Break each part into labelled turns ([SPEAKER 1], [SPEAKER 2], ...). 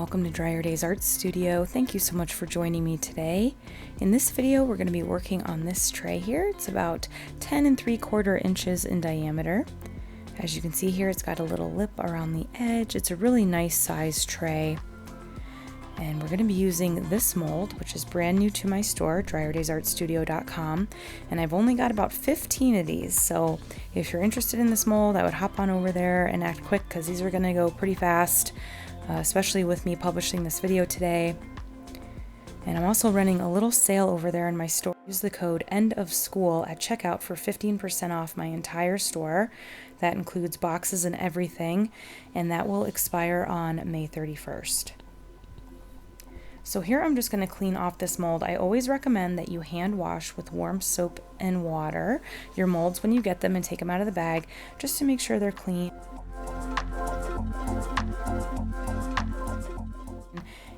[SPEAKER 1] welcome to DryerDays Art Studio. Thank you so much for joining me today. In this video, we're going to be working on this tray here. It's about 10 3/4 inches in diameter. As you can see here, it's got a little lip around the edge. It's a really nice size tray. And we're going to be using this mold, which is brand new to my store, DryerDaysArtStudio.com. And I've only got about 15 of these. So if you're interested in this mold, I would hop on over there and act quick because these are going to go pretty fast, especially with me publishing this video today. And I'm also running a little sale over there in my store. Use the code ENDOFSCHOOL at checkout for 15% off my entire store. That includes boxes and everything, and that will expire on May 31st. So here I'm just going to clean off this mold. I always recommend that you hand wash with warm soap and water your molds when you get them and take them out of the bag, just to make sure they're clean.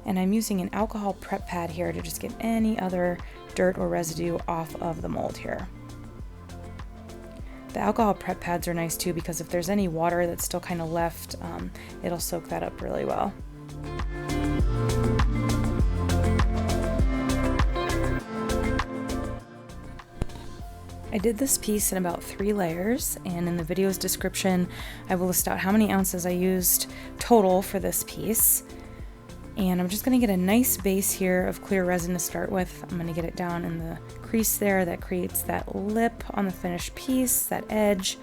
[SPEAKER 1] And I'm using an alcohol prep pad here to just get any other dirt or residue off of the mold here. The alcohol prep pads are nice too because if there's any water that's still kind of left, it'll soak that up really well. I did this piece in about 3 layers, and in the video's description I will list out how many ounces I used total for this piece. And I'm just going to get a nice base here of clear resin to start with. I'm going to get it down in the crease there that creates that lip on the finished piece, that edge.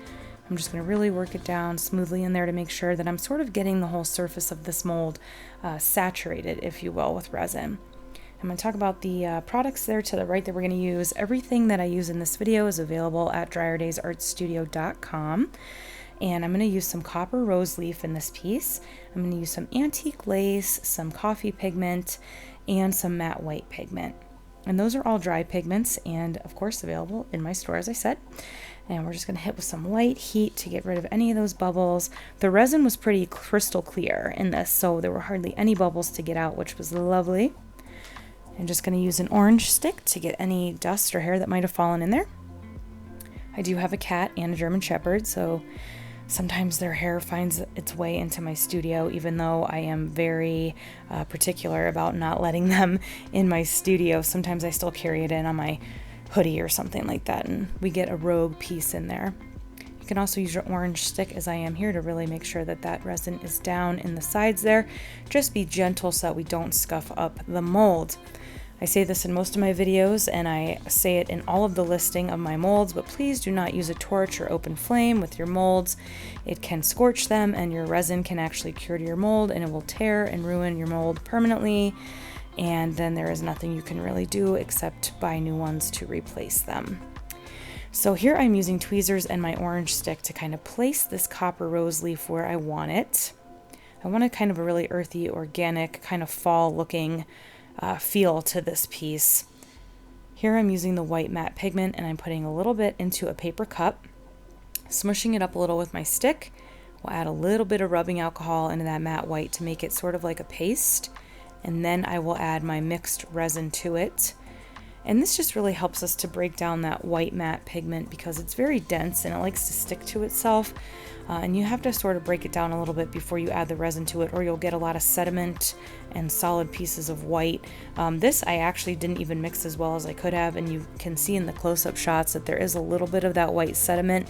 [SPEAKER 1] I'm just going to really work it down smoothly in there to make sure that I'm sort of getting the whole surface of this mold saturated, if you will, with resin. I'm going to talk about the products there to the right that we're going to use. Everything that I use in this video is available at DryerDaysArtStudio.com. And I'm going to use some copper rose leaf in this piece. I'm going to use some antique lace, some coffee pigment, and some matte white pigment. And those are all dry pigments and of course available in my store, as I said. And we're just going to hit with some light heat to get rid of any of those bubbles. The resin was pretty crystal clear in this, so there were hardly any bubbles to get out, which was lovely. I'm just going to use an orange stick to get any dust or hair that might have fallen in there. I do have a cat and a German Shepherd, so sometimes their hair finds its way into my studio, even though I am very particular about not letting them in my studio. Sometimes I still carry it in on my hoodie or something like that, and we get a rogue piece in there. You can also use your orange stick, as I am here, to really make sure that that resin is down in the sides there. Just be gentle so that we don't scuff up the mold. I say this in most of my videos, and I say it in all of the listing of my molds, but please do not use a torch or open flame with your molds. It can scorch them, and your resin can actually cure to your mold, and it will tear and ruin your mold permanently, and then there is nothing you can really do except buy new ones to replace them. So here I'm using tweezers and my orange stick to kind of place this copper rose leaf where I want it. I want a kind of a really earthy, organic, kind of fall looking feel to this piece. Here I'm using the white matte pigment, and I'm putting a little bit into a paper cup, smushing it up a little with my stick. We'll add a little bit of rubbing alcohol into that matte white to make it sort of like a paste, and then I will add my mixed resin to it. And this just really helps us to break down that white matte pigment because it's very dense and it likes to stick to itself. And you have to sort of break it down a little bit before you add the resin to it, or you'll get a lot of sediment and solid pieces of white. This I actually didn't even mix as well as I could have, and you can see in the close-up shots that there is a little bit of that white sediment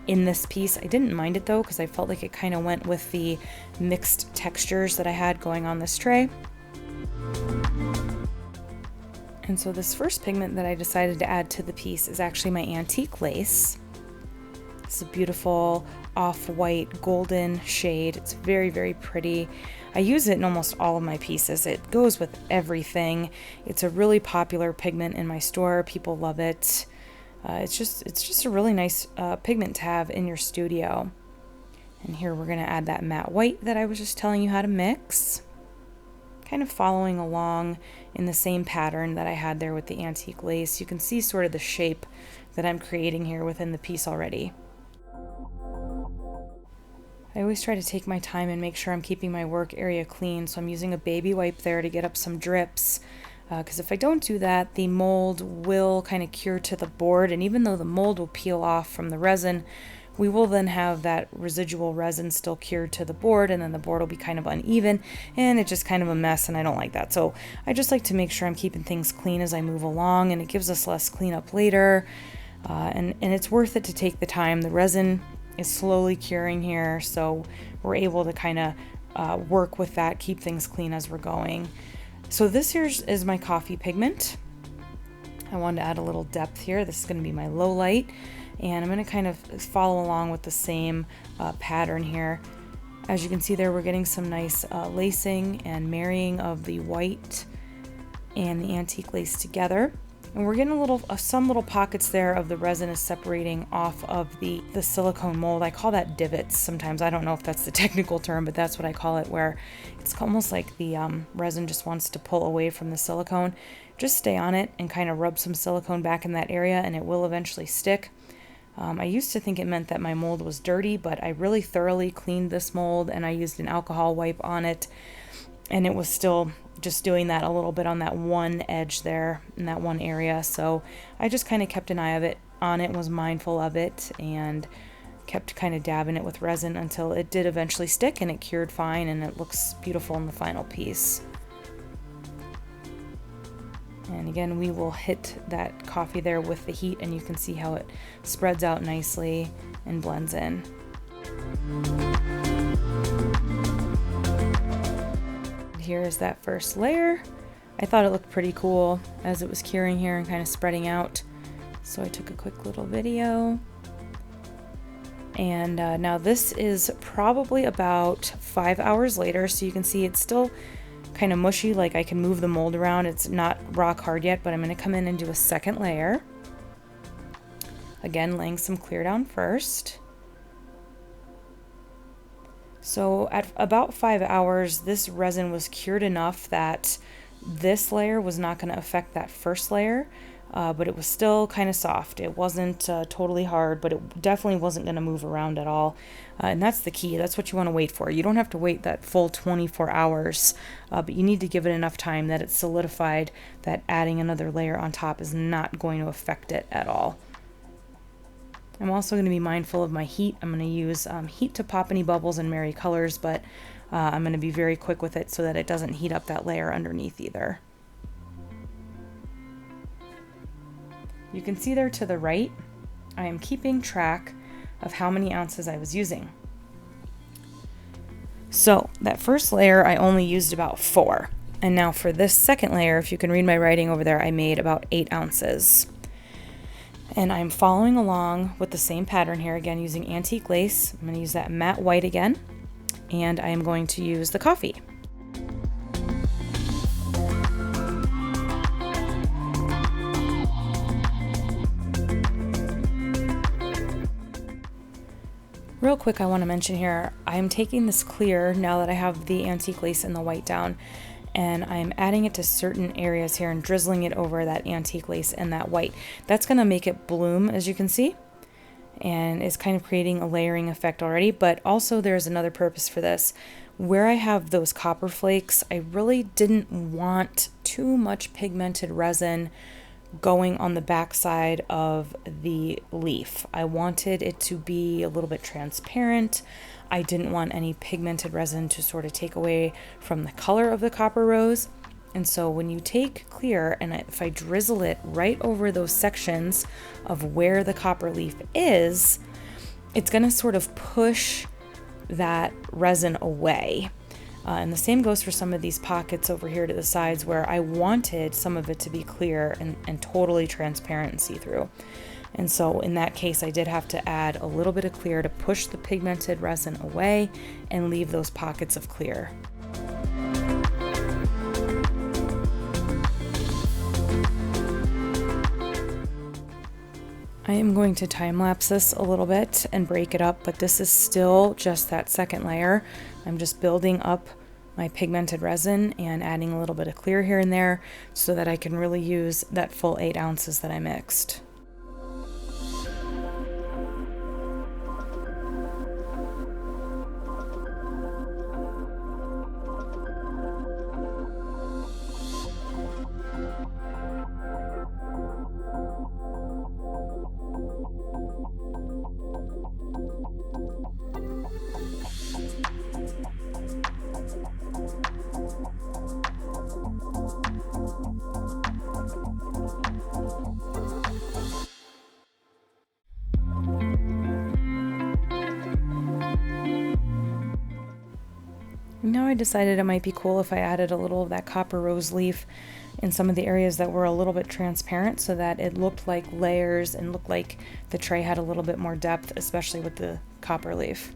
[SPEAKER 1] in this piece. I didn't mind it though because I felt like it kind of went with the mixed textures that I had going on this tray. And so this first pigment that I decided to add to the piece is actually my antique lace. It's a beautiful off-white golden shade. It's very, very pretty. I use it in almost all of my pieces. It goes with everything. It's a really popular pigment in my store. People love it. It's just a really nice pigment to have in your studio. And here we're going to add that matte white that I was just telling you how to mix. Kind of following along in the same pattern that I had there with the antique lace. You can see sort of the shape that I'm creating here within the piece already. I always try to take my time and make sure I'm keeping my work area clean, so I'm using a baby wipe there to get up some drips, because if I don't do that, the mold will kind of cure to the board, and even though the mold will peel off from the resin, we will then have that residual resin still cured to the board, and then the board will be kind of uneven and it's just kind of a mess, and I don't like that. So I just like to make sure I'm keeping things clean as I move along, and it gives us less cleanup later. And it's worth it to take the time. The resin is slowly curing here, so we're able to kind of work with that, keep things clean as we're going. So this here is my coffee pigment. I wanted to add a little depth here. This is going to be my low light, and I'm going to kind of follow along with the same pattern here. As you can see there, we're getting some nice lacing and marrying of the white and the antique lace together. And we're getting some little pockets there of the resin is separating off of the silicone mold. I call that divots sometimes. I don't know if that's the technical term, but that's what I call it, where it's almost like the resin just wants to pull away from the silicone. Just stay on it and kind of rub some silicone back in that area, and it will eventually stick. I used to think it meant that my mold was dirty, but I really thoroughly cleaned this mold, and I used an alcohol wipe on it, and it was still just doing that a little bit on that one edge there in that one area. So I just kind of kept an eye on it, was mindful of it, and kept kind of dabbing it with resin until it did eventually stick, and it cured fine, and it looks beautiful in the final piece. And again, we will hit that coffee there with the heat, and you can see how it spreads out nicely and blends in. Here is that first layer. I thought it looked pretty cool as it was curing here and kind of spreading out. So I took a quick little video. And now this is probably about 5 hours later, so you can see it's still kind of mushy, like I can move the mold around. It's not rock hard yet, but I'm going to come in and do a second layer. Again, laying some clear down first. So at about 5 hours, this resin was cured enough that this layer was not going to affect that first layer, but it was still kind of soft. It wasn't totally hard, but it definitely wasn't going to move around at all. And that's the key. That's what you want to wait for. You don't have to wait that full 24 hours, but you need to give it enough time that it's solidified, that adding another layer on top is not going to affect it at all. I'm also going to be mindful of my heat. I'm going to use heat to pop any bubbles and marry colors, but I'm going to be very quick with it so that it doesn't heat up that layer underneath either. You can see there to the right, I am keeping track of how many ounces I was using. So that first layer, I only used about 4. And now for this second layer, if you can read my writing over there, I made about 8 ounces. And I'm following along with the same pattern here, again using antique lace. I'm going to use that matte white again, and I am going to use the coffee. Real quick, I want to mention here, I'm taking this clear now that I have the antique lace and the white down, and I'm adding it to certain areas here and drizzling it over that antique lace and that white. That's going to make it bloom, as you can see, and it's kind of creating a layering effect already, but also there's another purpose for this. Where I have those copper flakes, I really didn't want too much pigmented resin going on the back side of the leaf. I wanted it to be a little bit transparent. I didn't want any pigmented resin to sort of take away from the color of the copper rose. And so when you take clear, and if I drizzle it right over those sections of where the copper leaf is, it's going to sort of push that resin away. And the same goes for some of these pockets over here to the sides where I wanted some of it to be clear and totally transparent and see-through. And so in that case, I did have to add a little bit of clear to push the pigmented resin away and leave those pockets of clear. I am going to time-lapse this a little bit and break it up, but this is still just that second layer. I'm just building up my pigmented resin and adding a little bit of clear here and there so that I can really use that full 8 ounces that I mixed. now I decided it might be cool if I added a little of that copper rose leaf in some of the areas that were a little bit transparent so that it looked like layers and looked like the tray had a little bit more depth, especially with the copper leaf.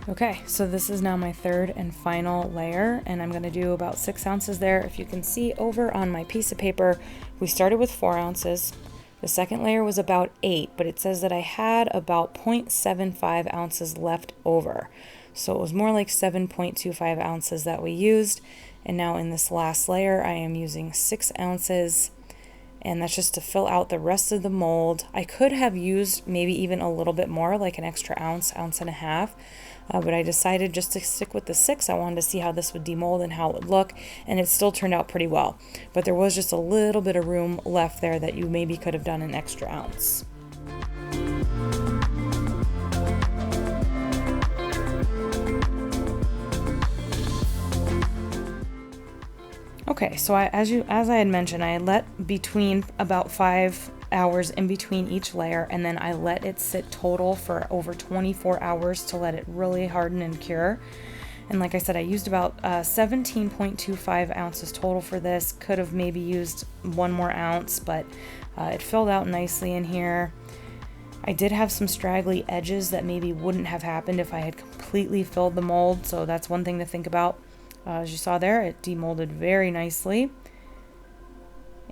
[SPEAKER 1] Okay, so this is now my third and final layer, and I'm going to do about 6 ounces there. If you can see over on my piece of paper, we started with 4 ounces. The second layer was about 8, but it says that I had about 0.75 ounces left over. So it was more like 7.25 ounces that we used. And now in this last layer, I am using 6 ounces. And that's just to fill out the rest of the mold. I could have used maybe even a little bit more, like an extra ounce, ounce and a half. But I decided just to stick with the 6. I wanted to see how this would demold and how it would look, and it still turned out pretty well. But there was just a little bit of room left there that you maybe could have done an extra ounce. Okay, so as I had mentioned, I had let between about 5 hours in between each layer, and then I let it sit total for over 24 hours to let it really harden and cure. And like I said, I used about 17.25 ounces total for this. Could have maybe used 1 more ounce, but it filled out nicely in here. I did have some straggly edges that maybe wouldn't have happened if I had completely filled the mold, so that's one thing to think about. As you saw there, it demolded very nicely.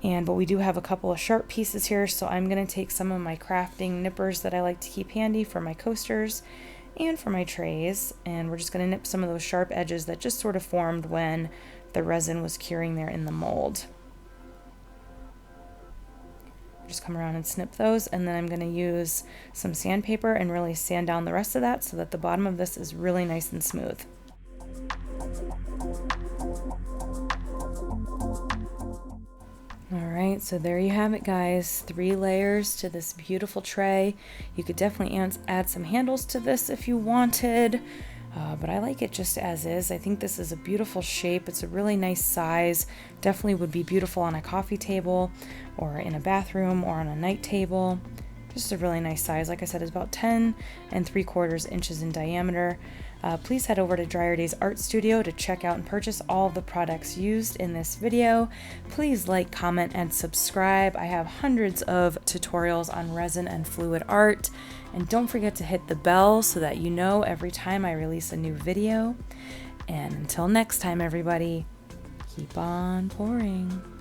[SPEAKER 1] But we do have a couple of sharp pieces here, so I'm going to take some of my crafting nippers that I like to keep handy for my coasters and for my trays, and we're just going to nip some of those sharp edges that just sort of formed when the resin was curing there in the mold. Just come around and snip those, and then I'm going to use some sandpaper and really sand down the rest of that so that the bottom of this is really nice and smooth. Alright, so there you have it, guys. 3 layers to this beautiful tray. You could definitely add some handles to this if you wanted, but I like it just as is. I think this is a beautiful shape. It's a really nice size. Definitely would be beautiful on a coffee table or in a bathroom or on a night table. Just a really nice size. Like I said, it's about 10 3/4 inches in diameter. Please head over to DryerDays Art Studio to check out and purchase all of the products used in this video. Please like, comment, and subscribe. I have hundreds of tutorials on resin and fluid art. And don't forget to hit the bell so that you know every time I release a new video. And until next time, everybody, keep on pouring.